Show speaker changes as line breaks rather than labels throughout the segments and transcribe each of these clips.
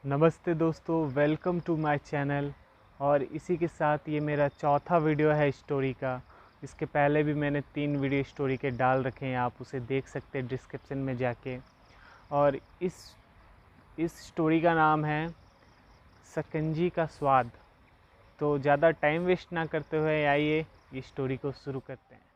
नमस्ते दोस्तों, welcome to my channel. और इसी के साथ ये मेरा चौथा वीडियो है स्टोरी का। इसके पहले भी मैंने 3 वीडियो स्टोरी के डाल रखे हैं, आप उसे देख सकते हैं डिस्क्रिप्शन में जाके। और इस स्टोरी का नाम है शकंजी का स्वाद। तो ज़्यादा टाइम वेस्ट ना करते हुए आइए इस स्टोरी को शुरू करते हैं।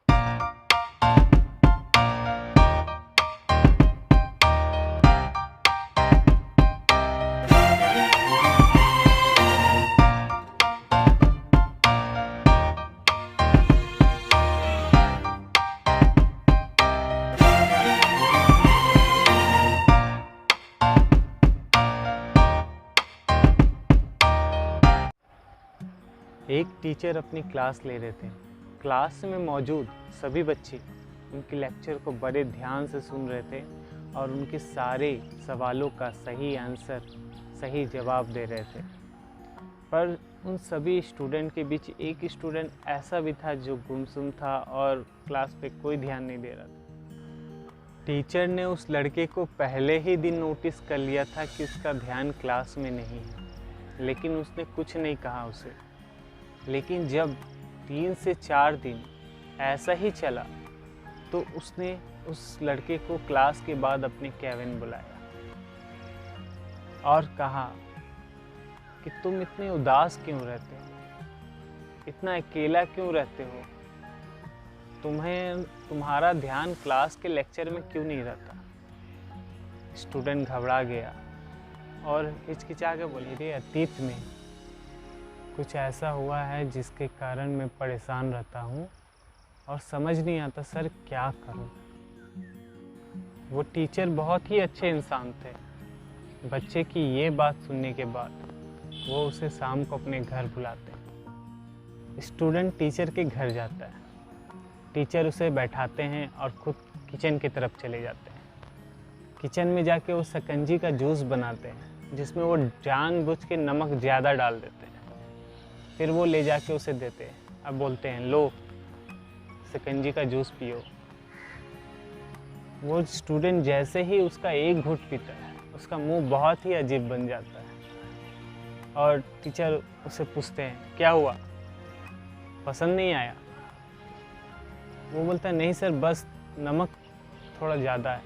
एक टीचर अपनी क्लास ले रहे थे। क्लास में मौजूद सभी बच्चे उनके लेक्चर को बड़े ध्यान से सुन रहे थे और उनके सारे सवालों का सही आंसर, सही जवाब दे रहे थे। पर उन सभी स्टूडेंट के बीच एक स्टूडेंट ऐसा भी था जो गुमसुम था और क्लास पे कोई ध्यान नहीं दे रहा था। टीचर ने उस लड़के को पहले ही दिन नोटिस कर लिया था कि उसका ध्यान क्लास में नहीं है, लेकिन उसने कुछ नहीं कहा उसे। लेकिन जब 3 से 4 दिन ऐसा ही चला तो उसने उस लड़के को क्लास के बाद अपने केबिन बुलाया और कहा कि तुम इतने उदास क्यों रहते हो, इतना अकेला क्यों रहते हो, तुम्हारा ध्यान क्लास के लेक्चर में क्यों नहीं रहता। स्टूडेंट घबरा गया और हिचकिचा के बोले, रे अतीत में कुछ ऐसा हुआ है जिसके कारण मैं परेशान रहता हूँ और समझ नहीं आता सर क्या करूँ। वो टीचर बहुत ही अच्छे इंसान थे। बच्चे की ये बात सुनने के बाद वो उसे शाम को अपने घर बुलाते। स्टूडेंट टीचर के घर जाता है। टीचर उसे बैठाते हैं और खुद किचन की तरफ चले जाते हैं। किचन में जाके वो शकंजी का जूस बनाते हैं, जिसमें वो जानबूझ के नमक ज़्यादा डाल देते हैं। फिर वो ले जाके उसे देते हैं। अब बोलते हैं, लो शकंजी का जूस पियो। वो स्टूडेंट जैसे ही उसका एक घूंट पीता है, उसका मुंह बहुत ही अजीब बन जाता है। और टीचर उसे पूछते हैं, क्या हुआ, पसंद नहीं आया? वो बोलता है, नहीं सर, बस नमक थोड़ा ज़्यादा है।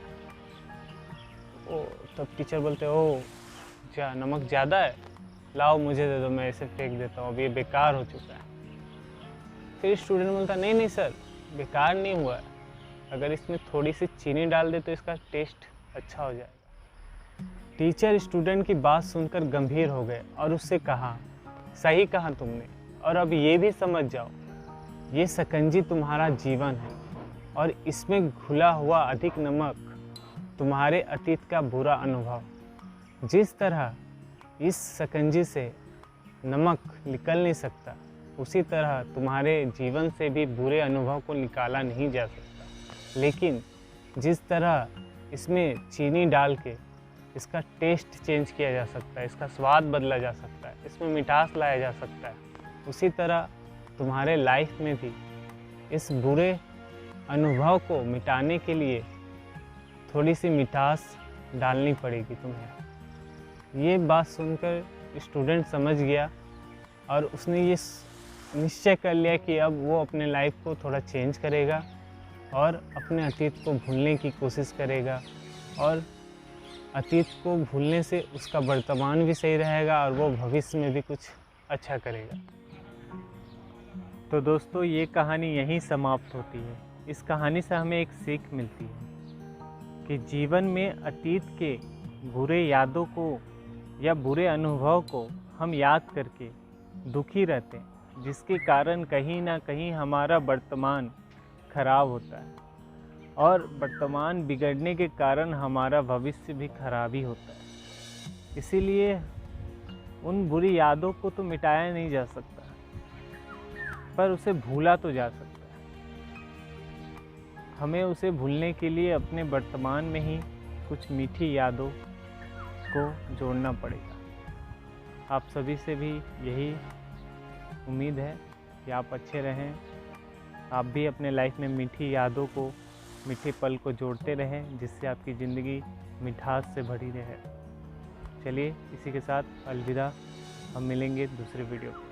ओ तब टीचर बोलते हैं, ओह अच्छा, नमक ज़्यादा है, लाओ मुझे दे दो, मैं इसे फेंक देता हूँ, अब ये बेकार हो चुका है। फिर स्टूडेंट बोलता, नहीं नहीं सर, बेकार नहीं हुआ है, अगर इसमें थोड़ी सी चीनी डाल दे तो इसका टेस्ट अच्छा हो जाएगा। टीचर स्टूडेंट की बात सुनकर गंभीर हो गए और उससे कहा, सही कहा तुमने, और अब ये भी समझ जाओ, ये शकंजी तुम्हारा जीवन है और इसमें घुला हुआ अधिक नमक तुम्हारे अतीत का बुरा अनुभव। जिस तरह इस शकंजी से नमक निकल नहीं सकता, उसी तरह तुम्हारे जीवन से भी बुरे अनुभव को निकाला नहीं जा सकता। लेकिन जिस तरह इसमें चीनी डाल के इसका टेस्ट चेंज किया जा सकता है, इसका स्वाद बदला जा सकता है, इसमें मिठास लाया जा सकता है, उसी तरह तुम्हारे लाइफ में भी इस बुरे अनुभव को मिटाने के लिए थोड़ी सी मिठास डालनी पड़ेगी तुम्हें। ये बात सुनकर स्टूडेंट समझ गया और उसने ये निश्चय कर लिया कि अब वो अपने लाइफ को थोड़ा चेंज करेगा और अपने अतीत को भूलने की कोशिश करेगा। और अतीत को भूलने से उसका वर्तमान भी सही रहेगा और वो भविष्य में भी कुछ अच्छा करेगा। तो दोस्तों, ये कहानी यहीं समाप्त होती है। इस कहानी से हमें एक सीख मिलती है कि जीवन में अतीत के बुरे यादों को या बुरे अनुभव को हम याद करके दुखी रहते हैं, जिसके कारण कहीं ना कहीं हमारा वर्तमान खराब होता है और वर्तमान बिगड़ने के कारण हमारा भविष्य भी खराब ही होता है। इसीलिए उन बुरी यादों को तो मिटाया नहीं जा सकता, पर उसे भूला तो जा सकता है। हमें उसे भूलने के लिए अपने वर्तमान में ही कुछ मीठी यादों को जोड़ना पड़ेगा। आप सभी से भी यही उम्मीद है कि आप अच्छे रहें, आप भी अपने लाइफ में मीठी यादों को, मीठे पल को जोड़ते रहें, जिससे आपकी ज़िंदगी मिठास से भरी रहे। चलिए इसी के साथ अलविदा, हम मिलेंगे दूसरे वीडियो पे।